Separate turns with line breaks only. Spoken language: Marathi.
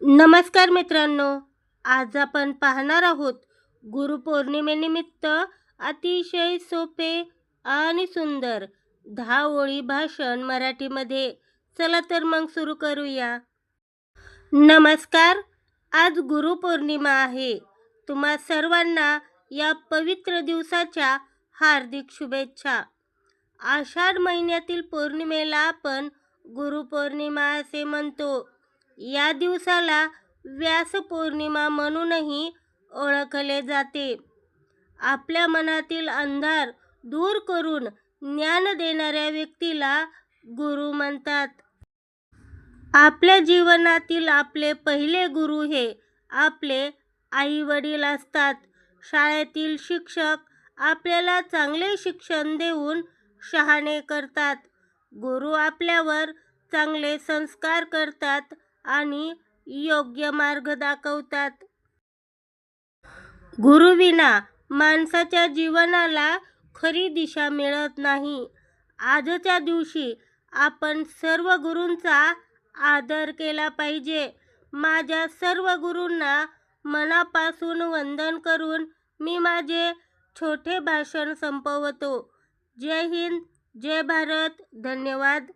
नमस्कार मित्रांनो, आज आपण पाहणार आहोत गुरुपौर्णिमेनिमित्त अतिशय सोपे आणि सुंदर 10 ओळी भाषण मराठीमध्ये. चला तर मग सुरू करूया. नमस्कार. आज गुरुपौर्णिमा आहे. तुम्हा सर्वांना या पवित्र दिवसाच्या हार्दिक शुभेच्छा. आषाढ महिन्यातील पौर्णिमेला आपण गुरुपौर्णिमा असे म्हणतो. या दिवसाला व्यास पौर्णिमा म्हणूनही ओळखले जाते. आपल्या मनातील अंधार दूर करून ज्ञान देणाऱ्या व्यक्तीला गुरु म्हणतात. आपल्या जीवनातील आपले पहिले गुरु हे आपले आई वडील असतात. शाळेतील शिक्षक आपल्याला चांगले शिक्षण देऊन शहाणे करतात. गुरु आपल्यावर चांगले संस्कार करतात आणि योग्य मार्ग दाखवतात. गुरुविना माणसाच्या जीवनाला खरी दिशा मिळत नाही. आजच्या दिवशी आपण सर्व गुरूंचा आदर केला पाहिजे. माझ्या सर्व गुरूंना मनापासून वंदन करून मी माझे छोटे भाषण संपवतो. जय हिंद, जय भारत. धन्यवाद.